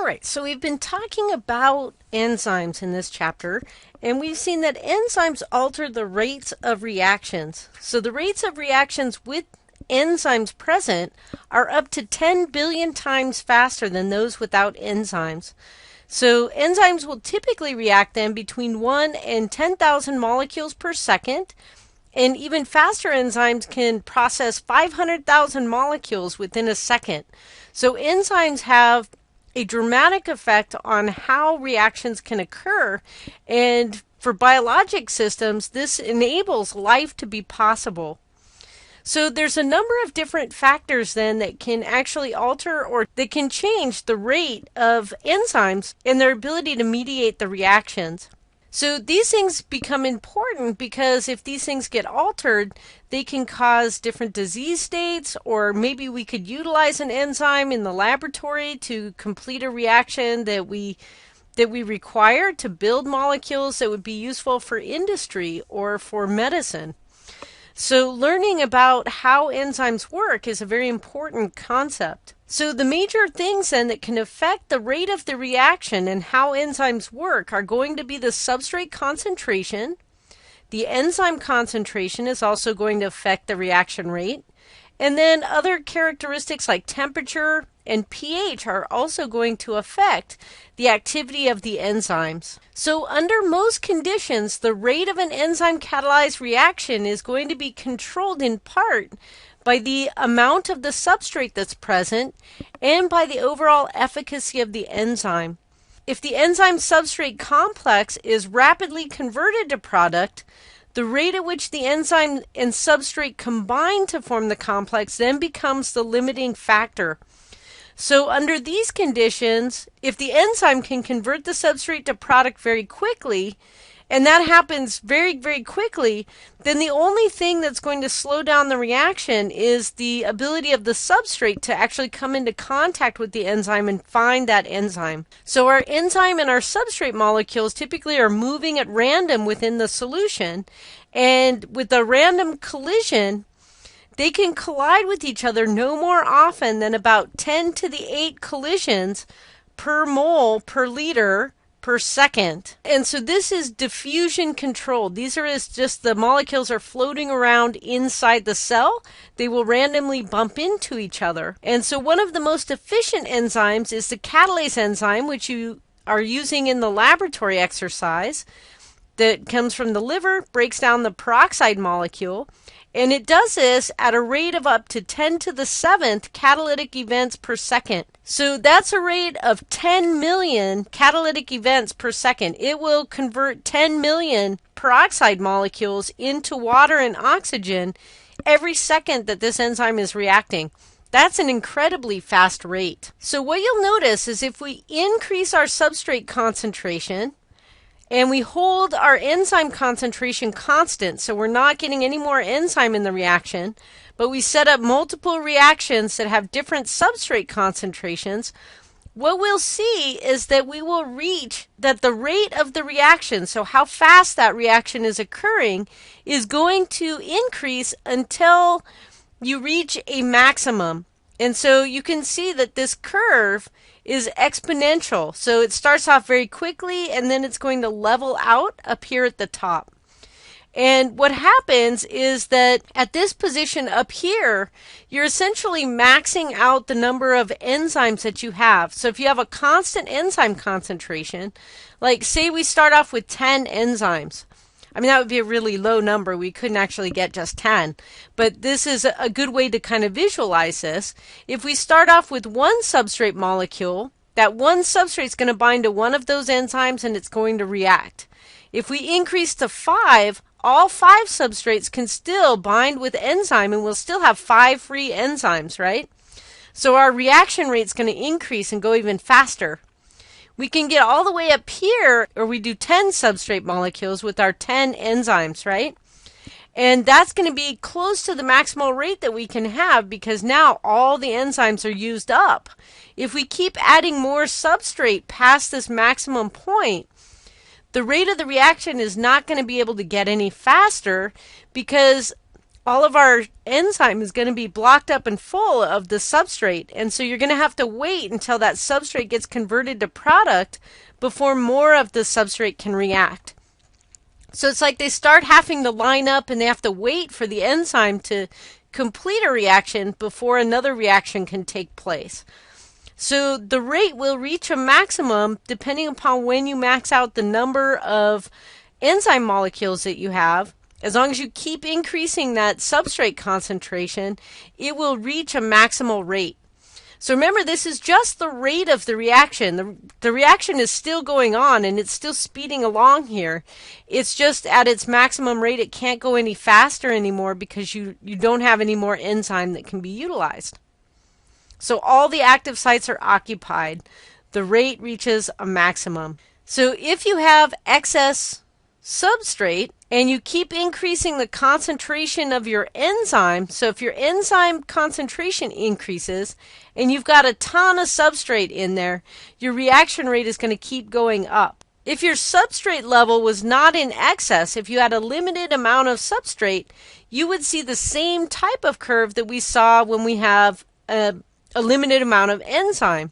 right, so we've been talking about enzymes in this chapter, and we've seen that enzymes alter the rates of reactions. So the rates of reactions with enzymes present are up to 10 billion times faster than those without enzymes. So enzymes will typically react then between 1 and 10,000 molecules per second, and even faster enzymes can process 500,000 molecules within a second. So enzymes have a dramatic effect on how reactions can occur, and for biologic systems, this enables life to be possible. So there's a number of different factors then that can actually alter or that can change the rate of enzymes and their ability to mediate the reactions. So these things become important because if these things get altered, they can cause different disease states, or maybe we could utilize an enzyme in the laboratory to complete a reaction that we require to build molecules that would be useful for industry or for medicine. So learning about how enzymes work is a very important concept. So the major things then that can affect the rate of the reaction and how enzymes work are going to be the substrate concentration. The enzyme concentration is also going to affect the reaction rate. And then other characteristics like temperature and pH are also going to affect the activity of the enzymes. So under most conditions, the rate of an enzyme catalyzed reaction is going to be controlled in part by the amount of the substrate that's present and by the overall efficacy of the enzyme. If the enzyme substrate complex is rapidly converted to product, the rate at which the enzyme and substrate combine to form the complex then becomes the limiting factor. So under these conditions, if the enzyme can convert the substrate to product very quickly, and that happens very, very quickly, then the only thing that's going to slow down the reaction is the ability of the substrate to actually come into contact with the enzyme and find that enzyme. So our enzyme and our substrate molecules typically are moving at random within the solution, and with a random collision, they can collide with each other no more often than about 10 to the 8 collisions per mole per liter per second. And so this is diffusion controlled. These are just the molecules are floating around inside the cell. They will randomly bump into each other. And so one of the most efficient enzymes is the catalase enzyme, which you are using in the laboratory exercise, that comes from the liver, breaks down the peroxide molecule, and it does this at a rate of up to 10 to the 7th catalytic events per second. So that's a rate of 10 million catalytic events per second. It will convert 10 million peroxide molecules into water and oxygen every second that this enzyme is reacting. That's an incredibly fast rate. So what you'll notice is if we increase our substrate concentration, and we hold our enzyme concentration constant, so we're not getting any more enzyme in the reaction, but we set up multiple reactions that have different substrate concentrations, what we'll see is that we will reach that the rate of the reaction, so how fast that reaction is occurring, is going to increase until you reach a maximum. And so you can see that this curve is exponential. So it starts off very quickly and then it's going to level out up here at the top. And what happens is that at this position up here, you're essentially maxing out the number of enzymes that you have. So if you have a constant enzyme concentration, like say we start off with 10 enzymes, I mean, that would be a really low number. We couldn't actually get just 10. But this is a good way to kind of visualize this. If we start off with one substrate molecule, that one substrate is going to bind to one of those enzymes and it's going to react. If we increase to 5, all 5 substrates can still bind with enzyme and we'll still have 5 free enzymes, right? So our reaction rate is going to increase and go even faster. We can get all the way up here, or we do 10 substrate molecules with our 10 enzymes, right? And that's going to be close to the maximal rate that we can have because now all the enzymes are used up. If we keep adding more substrate past this maximum point, the rate of the reaction is not going to be able to get any faster because all of our enzyme is going to be blocked up and full of the substrate. And so you're going to have to wait until that substrate gets converted to product before more of the substrate can react. So it's like they start having to line up and they have to wait for the enzyme to complete a reaction before another reaction can take place. So the rate will reach a maximum depending upon when you max out the number of enzyme molecules that you have. As long as you keep increasing that substrate concentration, it will reach a maximal rate. So remember, this is just the rate of the reaction. The reaction is still going on and it's still speeding along here. It's just at its maximum rate. It can't go any faster anymore because you don't have any more enzyme that can be utilized. So all the active sites are occupied. The rate reaches a maximum. So if you have excess substrate and you keep increasing the concentration of your enzyme, so if your enzyme concentration increases and you've got a ton of substrate in there, your reaction rate is going to keep going up. If your substrate level was not in excess, if you had a limited amount of substrate, you would see the same type of curve that we saw when we have a limited amount of enzyme.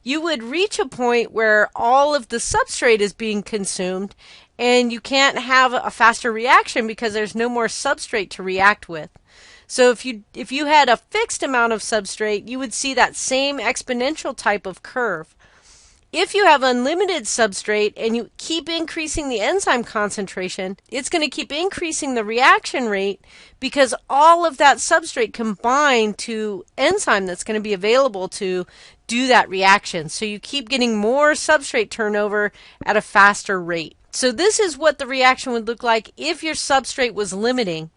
You would reach a point where all of the substrate is being consumed and you can't have a faster reaction because there's no more substrate to react with. So if you had a fixed amount of substrate, you would see that same exponential type of curve. If you have unlimited substrate and you keep increasing the enzyme concentration, it's going to keep increasing the reaction rate because all of that substrate combined to enzyme that's going to be available to do that reaction. So you keep getting more substrate turnover at a faster rate. So this is what the reaction would look like if your substrate was limiting.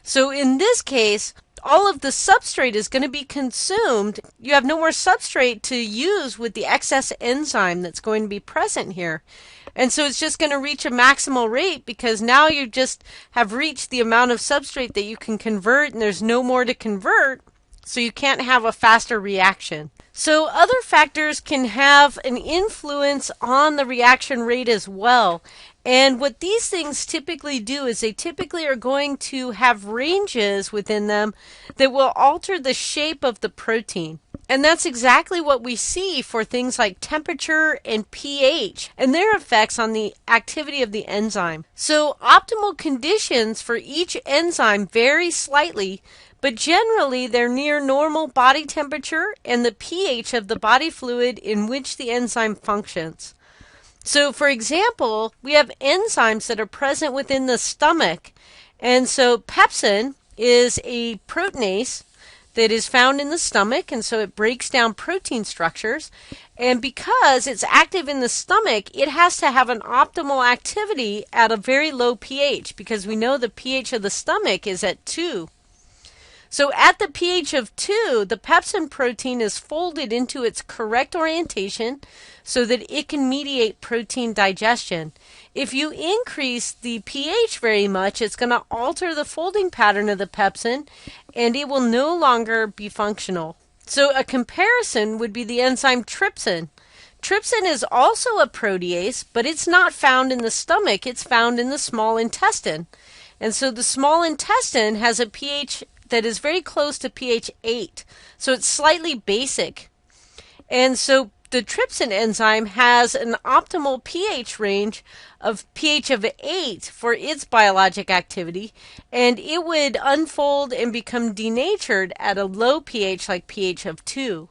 So in this case, all of the substrate is going to be consumed. You have no more substrate to use with the excess enzyme that's going to be present here. And so it's just going to reach a maximal rate because now you just have reached the amount of substrate that you can convert and there's no more to convert. So you can't have a faster reaction. So other factors can have an influence on the reaction rate as well. And what these things typically do is they typically are going to have ranges within them that will alter the shape of the protein. And that's exactly what we see for things like temperature and pH and their effects on the activity of the enzyme. So optimal conditions for each enzyme vary slightly, but generally they're near normal body temperature and the pH of the body fluid in which the enzyme functions. So for example, we have enzymes that are present within the stomach. And so pepsin is a proteinase that is found in the stomach, and so it breaks down protein structures. And because it's active in the stomach, it has to have an optimal activity at a very low pH because we know the pH of the stomach is at 2. So at the pH of 2, the pepsin protein is folded into its correct orientation so that it can mediate protein digestion. If you increase the pH very much, it's going to alter the folding pattern of the pepsin and it will no longer be functional. So a comparison would be the enzyme trypsin. Trypsin is also a protease, but it's not found in the stomach, it's found in the small intestine. And so the small intestine has a pH that is very close to pH 8. So it's slightly basic. And so the trypsin enzyme has an optimal pH range of pH of 8 for its biologic activity, and it would unfold and become denatured at a low pH like pH of 2.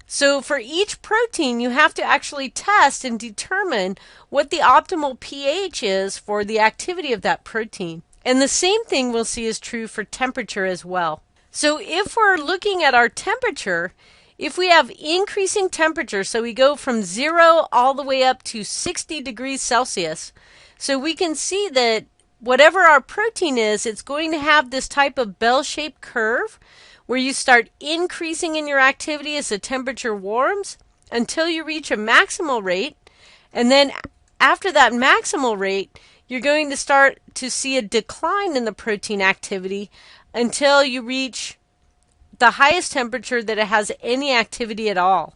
So for each protein, you have to actually test and determine what the optimal pH is for the activity of that protein. And the same thing we'll see is true for temperature as well. So if we're looking at our temperature, if we have increasing temperature, so we go from 0 all the way up to 60 degrees Celsius, so we can see that whatever our protein is, it's going to have this type of bell-shaped curve where you start increasing in your activity as the temperature warms until you reach a maximal rate. And then after that maximal rate, you're going to start to see a decline in the protein activity until you reach the highest temperature that it has any activity at all.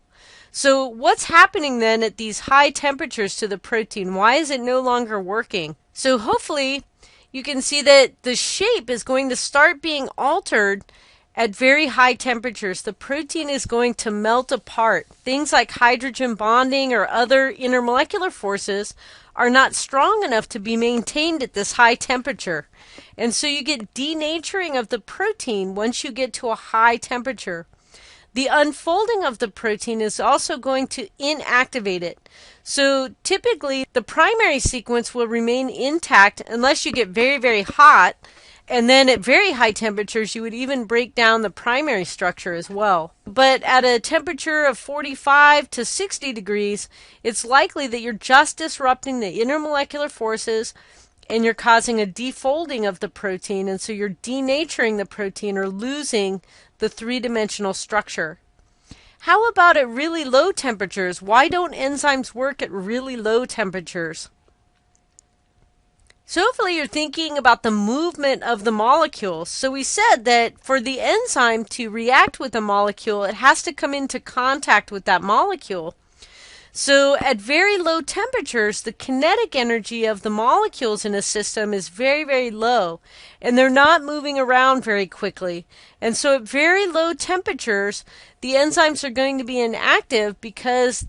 So what's happening then at these high temperatures to the protein? Why is it no longer working? So hopefully you can see that the shape is going to start being altered at very high temperatures. The protein is going to melt apart. Things like hydrogen bonding or other intermolecular forces are not strong enough to be maintained at this high temperature. And so you get denaturing of the protein once you get to a high temperature. The unfolding of the protein is also going to inactivate it. So typically the primary sequence will remain intact unless you get very, very hot. And then at very high temperatures, you would even break down the primary structure as well. But at a temperature of 45 to 60 degrees, it's likely that you're just disrupting the intermolecular forces and you're causing a defolding of the protein. And so you're denaturing the protein or losing the three-dimensional structure. How about at really low temperatures? Why don't enzymes work at really low temperatures? So hopefully you're thinking about the movement of the molecules. So we said that for the enzyme to react with a molecule, it has to come into contact with that molecule. So at very low temperatures, the kinetic energy of the molecules in a system is very, very low, and they're not moving around very quickly. And so at very low temperatures, the enzymes are going to be inactive because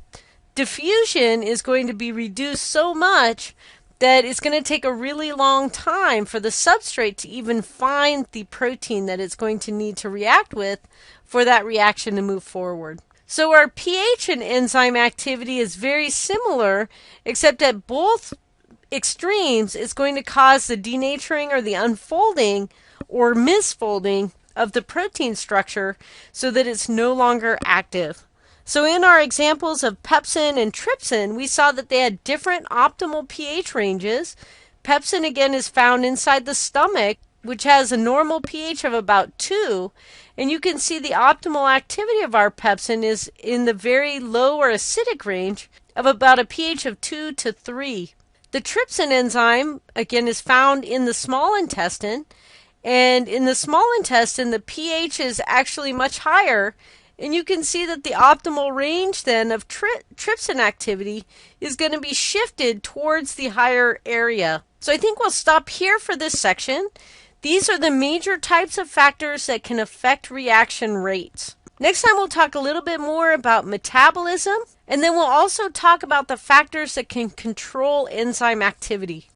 diffusion is going to be reduced so much that it's going to take a really long time for the substrate to even find the protein that it's going to need to react with for that reaction to move forward. So our pH and enzyme activity is very similar, except at both extremes it's going to cause the denaturing or the unfolding or misfolding of the protein structure so that it's no longer active. So in our examples of pepsin and trypsin, we saw that they had different optimal pH ranges. Pepsin, again, is found inside the stomach, which has a normal pH of about 2. And you can see the optimal activity of our pepsin is in the very low or acidic range of about a pH of 2 to 3. The trypsin enzyme, again, is found in the small intestine. And in the small intestine, the pH is actually much higher. And you can see that the optimal range then of trypsin activity is going to be shifted towards the higher area. So I think we'll stop here for this section. These are the major types of factors that can affect reaction rates. Next time we'll talk a little bit more about metabolism, and then we'll also talk about the factors that can control enzyme activity.